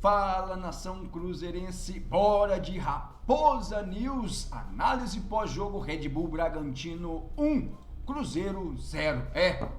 Fala, nação cruzeirense, bora de Raposa News, análise pós-jogo Red Bull Bragantino 1, Cruzeiro 0.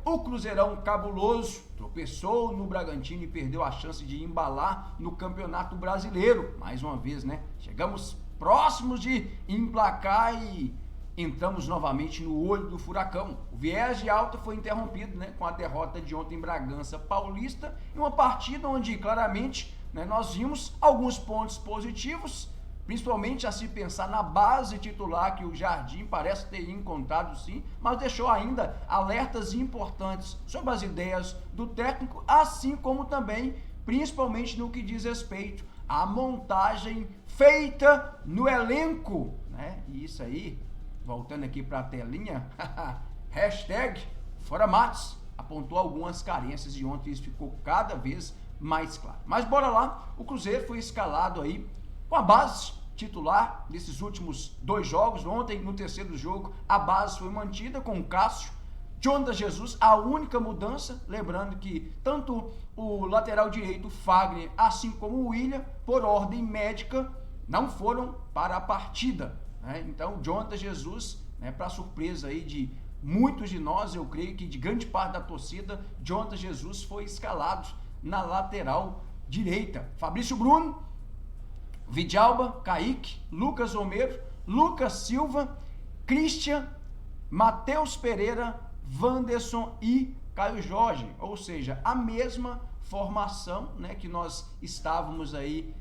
O Cruzeirão cabuloso tropeçou no Bragantino e perdeu a chance de embalar no Campeonato Brasileiro. Mais uma vez, né? Chegamos próximos de emplacar e entramos novamente no olho do furacão. O viés de alta foi interrompido, né, com a derrota de ontem em Bragança Paulista, em uma partida onde claramente, né, nós vimos alguns pontos positivos, principalmente a se pensar na base titular que o Jardim parece ter encontrado sim, mas deixou ainda alertas importantes sobre as ideias do técnico, assim como também, principalmente no que diz respeito à montagem feita no elenco, né? E isso aí, voltando aqui para a telinha, hashtag Fora Matos, apontou algumas carências e ontem isso ficou cada vez mais claro. Mas bora lá, o Cruzeiro foi escalado aí com a base titular nesses últimos 2 jogos. Ontem, no terceiro jogo, a base foi mantida com o Cássio, Jonathan Jesus, a única mudança, lembrando que tanto o lateral direito, Fagner, assim como o William, por ordem médica, não foram para a partida, né? Então, Jonathan Jesus, né, para surpresa aí de muitos de nós, eu creio que de grande parte da torcida, Jonathan Jesus foi escalado na lateral direita. Fabrício Bruno, Vidalba, Kaique, Lucas Romero, Lucas Silva, Christian, Matheus Pereira, Wanderson e Caio Jorge, ou seja, a mesma formação, né, que nós estávamos aí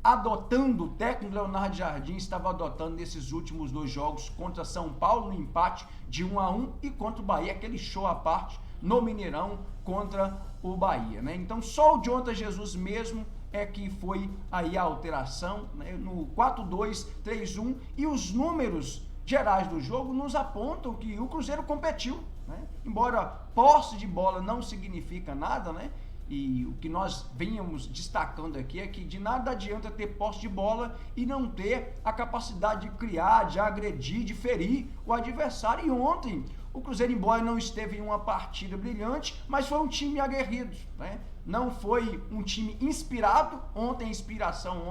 adotando, o técnico Leonardo Jardim estava adotando nesses últimos 2 jogos contra São Paulo, no empate de 1-1, e contra o Bahia, aquele show à parte no Mineirão contra o Bahia, né? Então só o Jonathan Jesus mesmo é que foi aí a alteração, né, no 4-2-3-1, e os números gerais do jogo nos apontam que o Cruzeiro competiu, né? Embora posse de bola não significa nada, né? E o que nós vínhamos destacando aqui é que de nada adianta ter posse de bola e não ter a capacidade de criar, de agredir, de ferir o adversário. E ontem o Cruzeiro, embora não esteve em uma partida brilhante, mas foi um time aguerrido, né? Não foi um time inspirado. Ontem a inspiração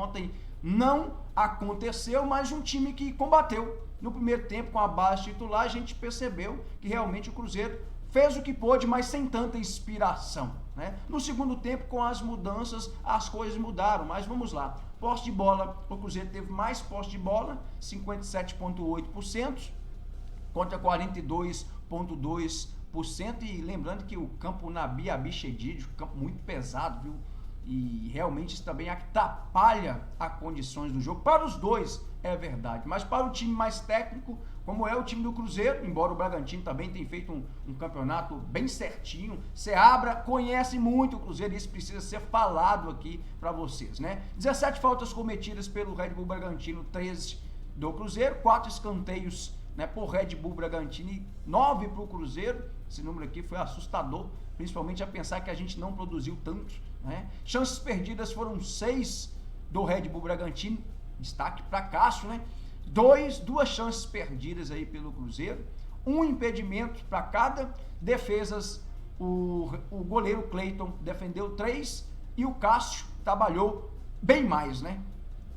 não aconteceu, mas um time que combateu. No primeiro tempo, com a base titular, a gente percebeu que realmente o Cruzeiro fez o que pôde, mas sem tanta inspiração, né? No segundo tempo, com as mudanças, as coisas mudaram, mas vamos lá. Posse de bola, o Cruzeiro teve mais posse de bola, 57,8%, contra 42,2%, e lembrando que o campo Nabi Abichedid, campo muito pesado, viu? E realmente isso também atrapalha as condições do jogo, para os dois, é verdade, mas para o time mais técnico, como é o time do Cruzeiro, embora o Bragantino também tenha feito um campeonato bem certinho, Seabra conhece muito o Cruzeiro, e isso precisa ser falado aqui para vocês, né? 17 faltas cometidas pelo Red Bull Bragantino, 13 do Cruzeiro, 4 escanteios, né, por Red Bull Bragantino e 9 para o Cruzeiro. Esse número aqui foi assustador, principalmente a pensar que a gente não produziu tanto, né? Chances perdidas foram 6 do Red Bull Bragantino, destaque para Cássio, né? 2 chances perdidas aí pelo Cruzeiro, 1 impedimento para cada. Defesas, o goleiro Cleiton defendeu 3 e o Cássio trabalhou bem mais, né?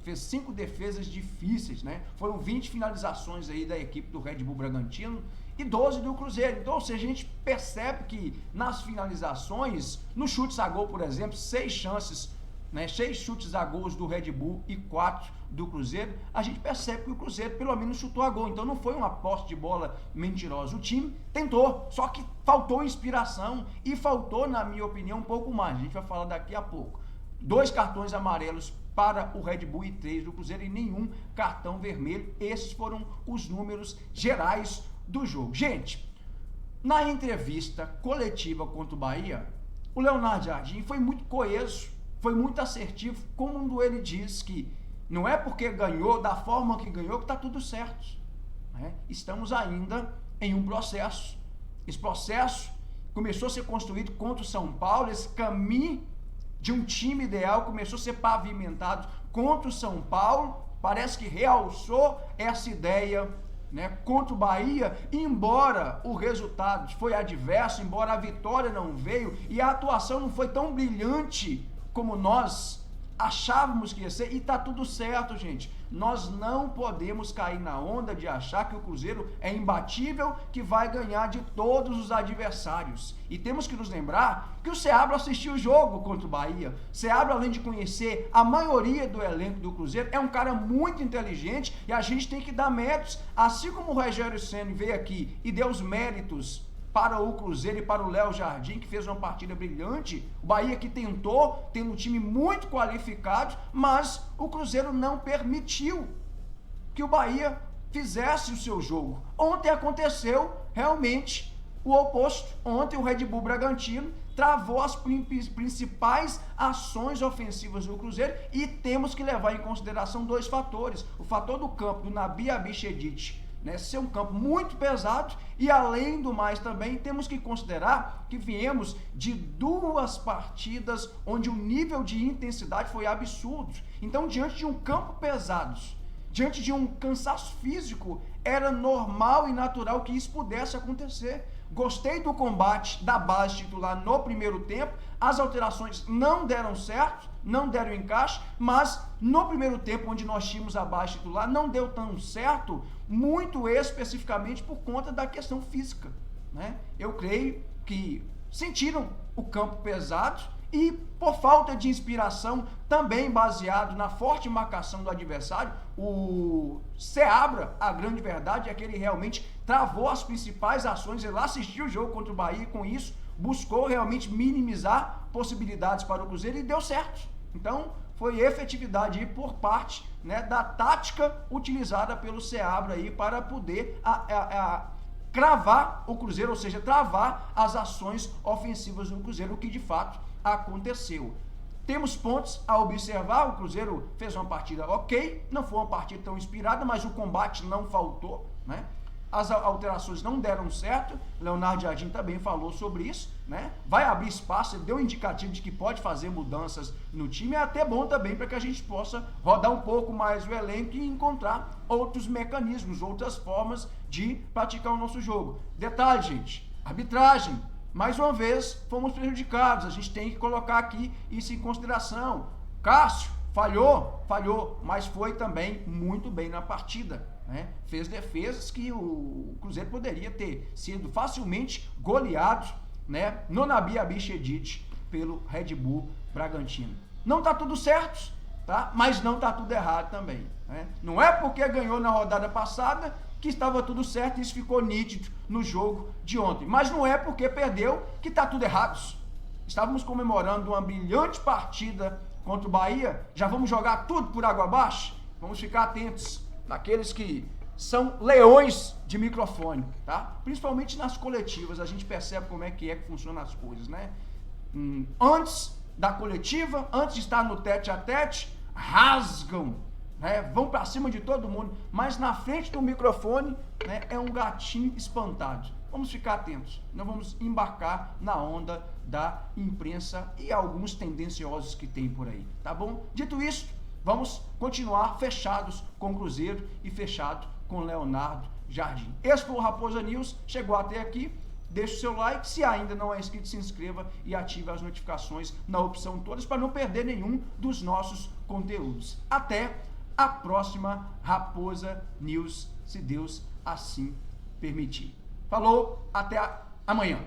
Fez 5 defesas difíceis, né? Foram 20 finalizações aí da equipe do Red Bull Bragantino e 12 do Cruzeiro. Então, ou seja, a gente percebe que nas finalizações, nos chutes a gol, por exemplo, 6 chances, né, 6 chutes a gols do Red Bull e 4 do Cruzeiro, a gente percebe que o Cruzeiro pelo menos chutou a gol. Então não foi uma posse de bola mentirosa. O time tentou, só que faltou inspiração e faltou, na minha opinião, um pouco mais. A gente vai falar daqui a pouco. 2 cartões amarelos para o Red Bull e 3 do Cruzeiro e nenhum cartão vermelho. Esses foram os números gerais do jogo. Gente, na entrevista coletiva contra o Bahia, o Leonardo Jardim foi muito coeso, foi muito assertivo, quando ele diz que não é porque ganhou da forma que ganhou que está tudo certo, né? Estamos ainda em um processo. Esse processo começou a ser construído contra o São Paulo, esse caminho de um time ideal começou a ser pavimentado contra o São Paulo, parece que realçou essa ideia, né, contra o Bahia, embora o resultado foi adverso, embora a vitória não veio e a atuação não foi tão brilhante como nós achávamos que ia ser, e tá tudo certo, gente. Nós não podemos cair na onda de achar que o Cruzeiro é imbatível, que vai ganhar de todos os adversários. E temos que nos lembrar que o Seabra assistiu o jogo contra o Bahia. Seabra, além de conhecer a maioria do elenco do Cruzeiro, é um cara muito inteligente e a gente tem que dar méritos. Assim como o Rogério Ceni veio aqui e deu os méritos para o Cruzeiro e para o Léo Jardim, que fez uma partida brilhante. O Bahia que tentou, tendo um time muito qualificado, mas o Cruzeiro não permitiu que o Bahia fizesse o seu jogo. Ontem aconteceu realmente o oposto. Ontem o Red Bull Bragantino travou as principais ações ofensivas do Cruzeiro e temos que levar em consideração dois fatores. O fator do campo do Nabi Abichedid, né, ser um campo muito pesado, e além do mais também temos que considerar que viemos de duas partidas onde o nível de intensidade foi absurdo. Então, diante de um campo pesado, diante de um cansaço físico, era normal e natural que isso pudesse acontecer. Gostei do combate da base titular no primeiro tempo, as alterações não deram certo, não deram encaixe, mas no primeiro tempo, onde nós tínhamos a base titular, não deu tão certo, muito especificamente por conta da questão física, né? Eu creio que sentiram o campo pesado e por falta de inspiração, também baseado na forte marcação do adversário, o Seabra, a grande verdade é que ele realmente travou as principais ações. Ele assistiu o jogo contra o Bahia e com isso buscou realmente minimizar possibilidades para o Cruzeiro e deu certo. Então foi efetividade aí por parte, né, da tática utilizada pelo Seabra aí para poder cravar o Cruzeiro, ou seja, travar as ações ofensivas do Cruzeiro, o que de fato aconteceu. Temos pontos a observar. O Cruzeiro fez uma partida ok, não foi uma partida tão inspirada, mas o combate não faltou, né? As alterações não deram certo. Leonardo Jardim também falou sobre isso, né? Vai abrir espaço, ele deu um indicativo de que pode fazer mudanças no time. É até bom também para que a gente possa rodar um pouco mais o elenco e encontrar outros mecanismos, outras formas de praticar o nosso jogo. Detalhe, gente, arbitragem. Mais uma vez, fomos prejudicados. A gente tem que colocar aqui isso em consideração. Cássio falhou, mas foi também muito bem na partida, né? Fez defesas que o Cruzeiro poderia ter sido facilmente goleado, né, no Nabi Abichedid pelo Red Bull Bragantino. Não tá tudo certo, tá? Mas não tá tudo errado também, né? Não é porque ganhou na rodada passada que estava tudo certo, e isso ficou nítido no jogo de ontem. Mas não é porque perdeu que está tudo errado. Estávamos comemorando uma brilhante partida contra o Bahia, já vamos jogar tudo por água abaixo? Vamos ficar atentos naqueles que são leões de microfone, tá? Principalmente nas coletivas, a gente percebe como é que funcionam as coisas, né? Antes da coletiva, antes de estar no tete a tete, rasgam, né, vão para cima de todo mundo, mas na frente do microfone, né, é um gatinho espantado. Vamos ficar atentos, não vamos embarcar na onda da imprensa e alguns tendenciosos que tem por aí, tá bom? Dito isso, vamos continuar fechados com o Cruzeiro e fechado com Leonardo Jardim. Esse foi o Raposa News, chegou até aqui, deixe o seu like, se ainda não é inscrito, se inscreva e ative as notificações na opção todas para não perder nenhum dos nossos conteúdos. Até a próxima Raposa News, se Deus assim permitir. Falou, até amanhã.